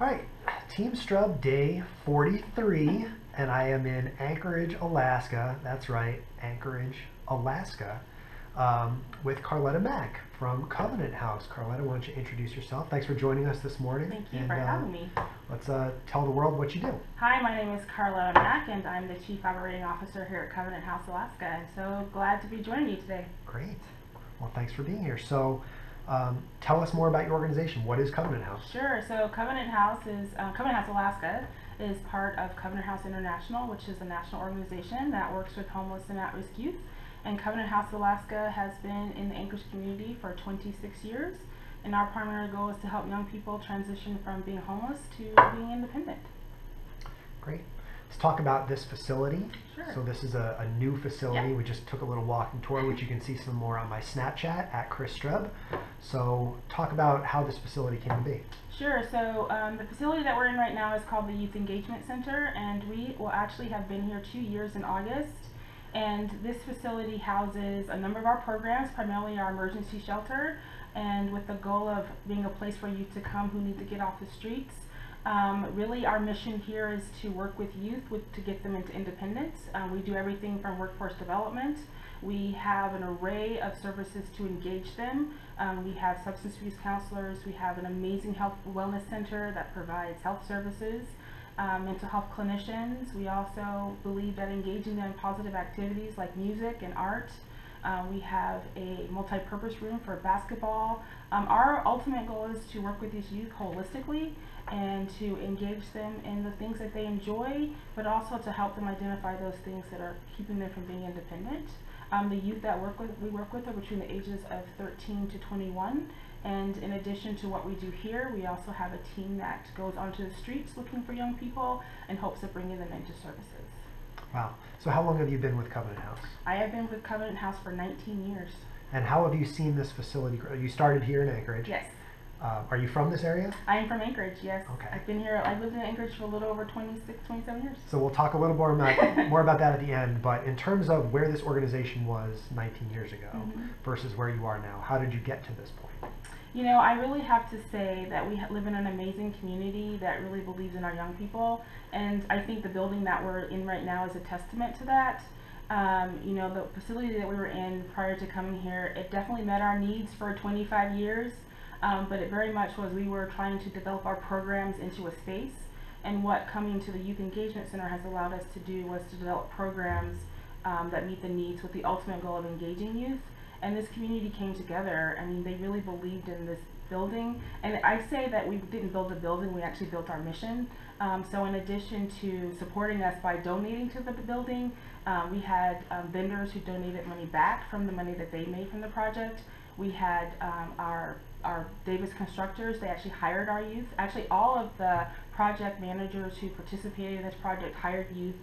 All right, TeamStrub day 43, and I am in Anchorage, Alaska. That's right, Anchorage, Alaska, with Carlette Mack from Covenant House. Carlette, why don't you introduce yourself? Thanks for joining us this morning. Thank you for having me. Let's tell the world what you do. Hi, my name is Carlette Mack, and I'm the Chief Operating Officer here at Covenant House, Alaska, and so glad to be joining you today. Great. Well, thanks for being here. So, tell us more about your organization. What is Covenant House? Sure. So Covenant House Alaska is part of Covenant House International, which is a national organization that works with homeless and at-risk youth. And Covenant House Alaska has been in the Anchorage community for 26 years. And our primary goal is to help young people transition from being homeless to being independent. Great. Let's talk about this facility. Sure. So this is a new facility. Yeah. We just took a little walking tour, which you can see some more on my Snapchat at Strub. So talk about how this facility came to be. Sure. So the facility that we're in right now is called the Youth Engagement Center, and we will actually have been here 2 years in August. And this facility houses a number of our programs, primarily our emergency shelter, and with the goal of being a place for youth to come who need to get off the streets. Really our mission here is to work with youth to get them into independence. We do everything from workforce development. We have an array of services to engage them. We have substance abuse counselors. We have an amazing health wellness center that provides health services. Mental health clinicians. We also believe that engaging them in positive activities like music and art. We have a multi-purpose room for basketball. Our ultimate goal is to work with these youth holistically and to engage them in the things that they enjoy, but also to help them identify those things that are keeping them from being independent. The youth that we work with are between the ages of 13 to 21. And in addition to what we do here, we also have a team that goes onto the streets looking for young people in hopes of bringing them into services. Wow. So how long have you been with Covenant House? I have been with Covenant House for 19 years. And how have you seen this facility grow? You started here in Anchorage. Yes. Are you from this area? I am from Anchorage, yes. Okay. I've lived in Anchorage for a little over 27 years. So we'll talk a little more about that at the end, but in terms of where this organization was 19 years ago versus where you are now, how did you get to this point? You know, I really have to say that we live in an amazing community that really believes in our young people, and I think the building that we're in right now is a testament to that. You know, the facility that we were in prior to coming here, it definitely met our needs for 25 years, but it very much was we were trying to develop our programs into a space, and what coming to the Youth Engagement Center has allowed us to do was to develop programs that meet the needs with the ultimate goal of engaging youth. And this community came together. I mean, they really believed in this building. And I say that we didn't build the building, we actually built our mission. So in addition to supporting us by donating to the building, we had vendors who donated money back from the money that they made from the project. We had our Davis constructors, they actually hired our youth. Actually, all of the project managers who participated in this project hired youth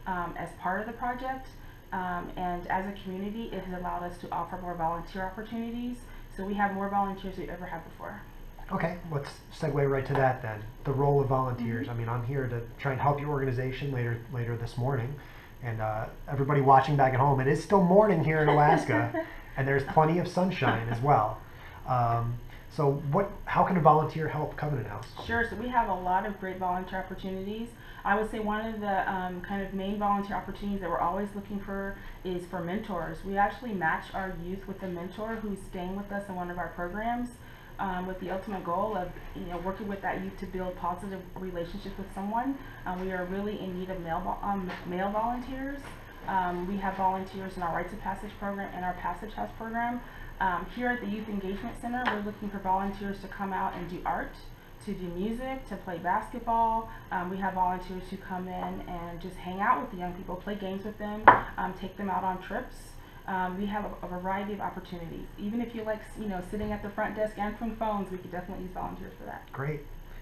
as part of the project. And as a community, it has allowed us to offer more volunteer opportunities. So we have more volunteers than we've ever had before. Okay, let's segue right to that then. The role of volunteers. I mean, I'm here to try and help your organization later this morning. And everybody watching back at home, it is still morning here in Alaska, and there's plenty of sunshine as well. So how can a volunteer help Covenant House? Sure, so we have a lot of great volunteer opportunities. I would say one of the kind of main volunteer opportunities that we're always looking for is for mentors. We actually match our youth with a mentor who's staying with us in one of our programs with the ultimate goal of working with that youth to build positive relationships with someone. We are really in need of male volunteers. We have volunteers in our Rites of Passage program and our Passage House program. Here at the Youth Engagement Center, we're looking for volunteers to come out and do art, to do music, to play basketball. We have volunteers who come in and just hang out with the young people, play games with them, take them out on trips. We have a variety of opportunities. Even if you like, sitting at the front desk answering phones, we could definitely use volunteers for that. Great,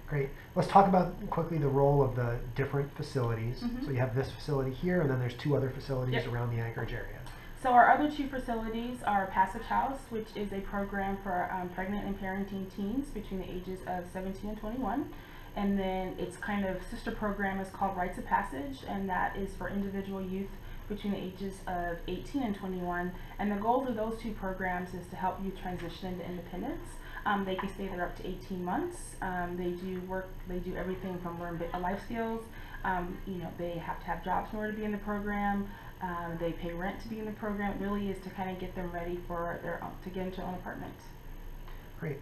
great. Let's talk about quickly the role of the different facilities. So you have this facility here, and then there's 2 other facilities around the Anchorage area. So our other 2 facilities are Passage House, which is a program for pregnant and parenting teens between the ages of 17 and 21. And then its kind of sister program is called Rites of Passage, and that is for individual youth between the ages of 18 and 21. And the goal of those 2 programs is to help you transition into independence. They can stay there up to 18 months. They do everything from learn life skills. They have to have jobs in order to be in the program. They pay rent to be in the program. It really is to kind of get them ready for to get into their own apartment. Great.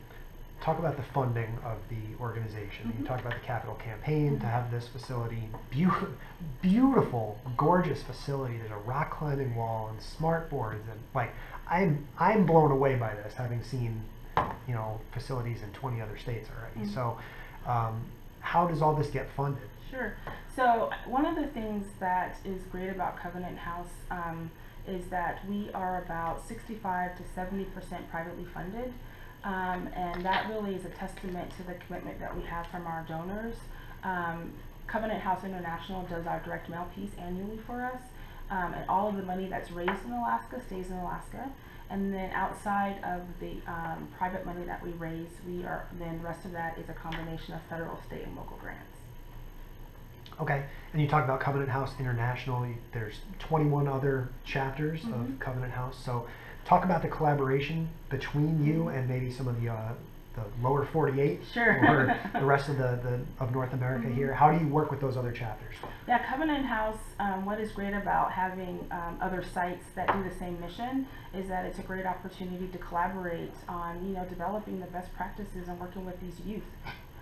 Talk about the funding of the organization. Mm-hmm. You talked about the capital campaign to have this facility, beautiful, gorgeous facility. There's a rock climbing wall and smart boards, and like I'm blown away by this, having seen facilities in 20 other states already. Mm-hmm. So how does all this get funded? Sure. So one of the things that is great about Covenant House is that we are about 65 to 70% privately funded. And that really is a testament to the commitment that we have from our donors. Covenant House International does our direct mail piece annually for us, and all of the money that's raised in Alaska stays in Alaska. And then outside of the private money that we raise, then the rest of that is a combination of federal, state, and local grants. Okay, and you talked about Covenant House International. There's 21 other chapters of Covenant House. So talk about the collaboration between you and maybe some of the lower 48 or the rest of of North America here. How do you work with those other chapters? Yeah, Covenant House, what is great about having other sites that do the same mission is that it's a great opportunity to collaborate on developing the best practices and working with these youth.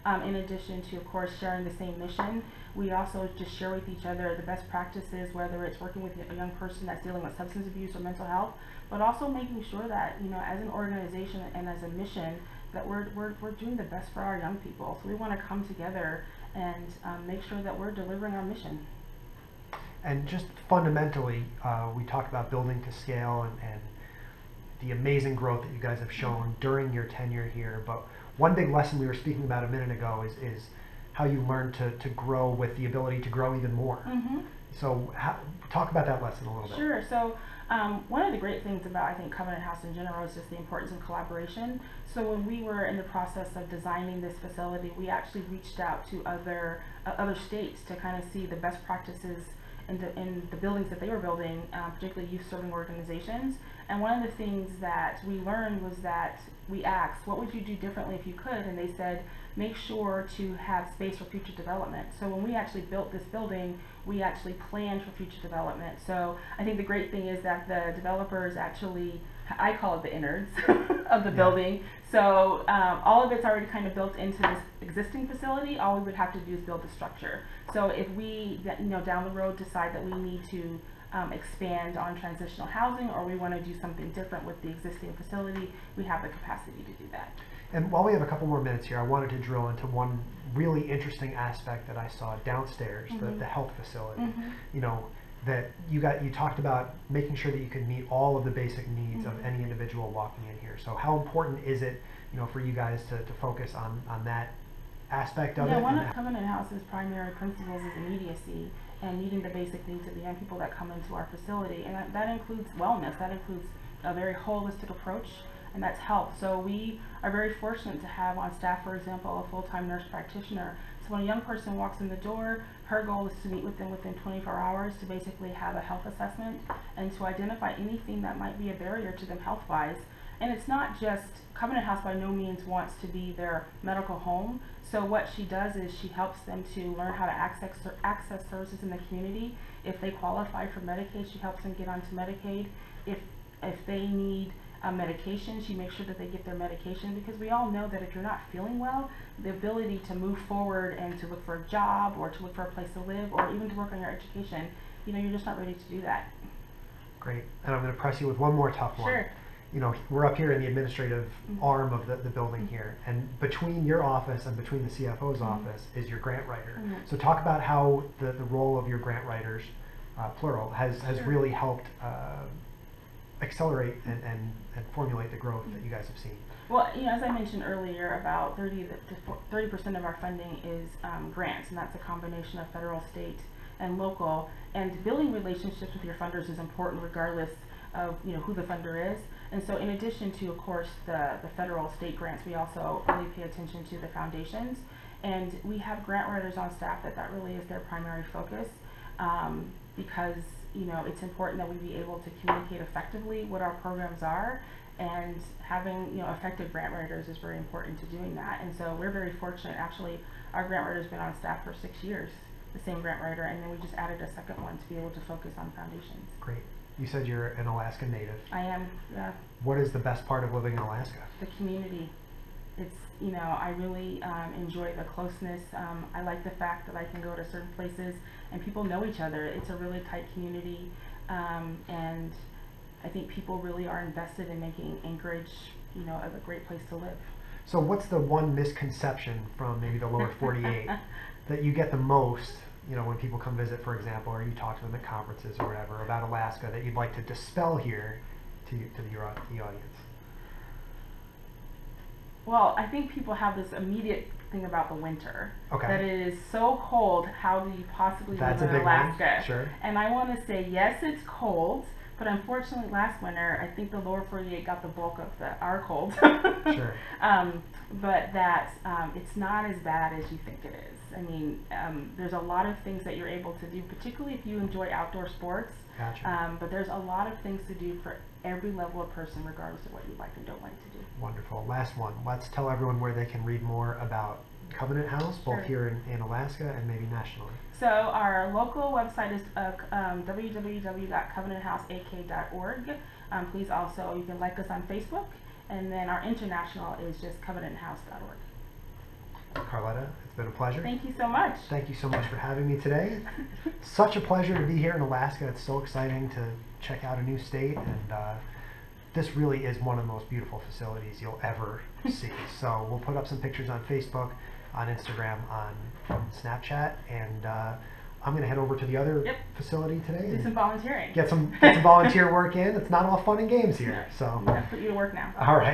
In addition to, of course, sharing the same mission, we also just share with each other the best practices, whether it's working with a young person that's dealing with substance abuse or mental health, but also making sure that, as an organization and as a mission, that we're doing the best for our young people. So we want to come together and make sure that we're delivering our mission. And just fundamentally, we talked about building to scale and the amazing growth that you guys have shown during your tenure here, but one big lesson we were speaking about a minute ago is how you learn to grow with the ability to grow even more. So talk about that lesson a little bit. Sure. So one of the great things about, I think, Covenant House in general is just the importance of collaboration. So when we were in the process of designing this facility, we actually reached out to other states to kind of see the best practices in the buildings that they were building, particularly youth-serving organizations. And one of the things that we learned was that we asked, what would you do differently if you could? And they said, make sure to have space for future development. So when we actually built this building, we actually planned for future development. So I think the great thing is that the developers actually, I call it the innards of the building. So all of it's already kind of built into this existing facility. All we would have to do is build the structure. So if we, down the road decide that we need to expand on transitional housing, or we want to do something different with the existing facility, we have the capacity to do that. And while we have a couple more minutes here, I wanted to drill into one really interesting aspect that I saw downstairs, the health facility. That you talked about making sure that you could meet all of the basic needs of any individual walking in here. So how important is it, for you guys to focus on that aspect of it? One of Covenant House's primary principles is immediacy and meeting the basic needs of the young people that come into our facility, and that includes wellness. That includes a very holistic approach, and that's health. So we are very fortunate to have on staff, for example, a full-time nurse practitioner. So when a young person walks in the door, her goal is to meet with them within 24 hours to basically have a health assessment and to identify anything that might be a barrier to them health-wise. And it's not just, Covenant House by no means wants to be their medical home. So what she does is she helps them to learn how to access services in the community. If they qualify for Medicaid, she helps them get onto Medicaid. If they need medication, she makes sure that they get their medication, because we all know that if you're not feeling well, the ability to move forward and to look for a job or to look for a place to live or even to work on your education, you're just not ready to do that. Great. And I'm going to press you with one more tough one. Sure. We're up here in the administrative arm of the building here, and between your office and between the CFO's office is your grant writer. So talk about how the role of your grant writers, plural, has really helped accelerate and formulate the growth that you guys have seen. Well, as I mentioned earlier, about 30% of our funding is grants, and that's a combination of federal, state, and local. And building relationships with your funders is important regardless of who the funder is. And so in addition to, of course, the federal, state grants, we also really pay attention to the foundations. And we have grant writers on staff that really is their primary focus, because it's important that we be able to communicate effectively what our programs are and having effective grant writers is very important to doing that. And so we're very fortunate. Actually, our grant writer's been on staff for 6 years, the same grant writer, and then we just added a second one to be able to focus on foundations. Great. You said you're an Alaska native. I am, yeah. What is the best part of living in Alaska? The community. It's, I really enjoy the closeness. I like the fact that I can go to certain places and people know each other. It's a really tight community, and I think people really are invested in making Anchorage, a great place to live. So what's the one misconception from maybe the lower 48 that you get the most, when people come visit, for example, or you talk to them at conferences or whatever about Alaska, that you'd like to dispel here to the audience? Well, I think people have this immediate thing about the winter. Okay. That it is so cold, how do you possibly live in Alaska? One. Sure. And I want to say, yes, it's cold, but unfortunately last winter, I think the lower 48 got the bulk of our cold. Sure. But that it's not as bad as you think it is. I mean, there's a lot of things that you're able to do, particularly if you enjoy outdoor sports. Gotcha. But there's a lot of things to do for every level of person, regardless of what you like and don't like to do. Wonderful. Last one. Let's tell everyone where they can read more about Covenant House, both here in Alaska and maybe nationally. So our local website is www.covenanthouseak.org. Please also, you can like us on Facebook, and then our international is just covenanthouse.org. Carlette, it's been a pleasure. Thank you so much. Thank you so much for having me today. Such a pleasure to be here in Alaska. It's so exciting to check out a new state, and this really is one of the most beautiful facilities you'll ever see. So we'll put up some pictures on Facebook, on Instagram, on Snapchat, and I'm going to head over to the other facility today. Do some volunteering. Get some volunteer work in. It's not all fun and games here. So I'm going to put you to work now. All right.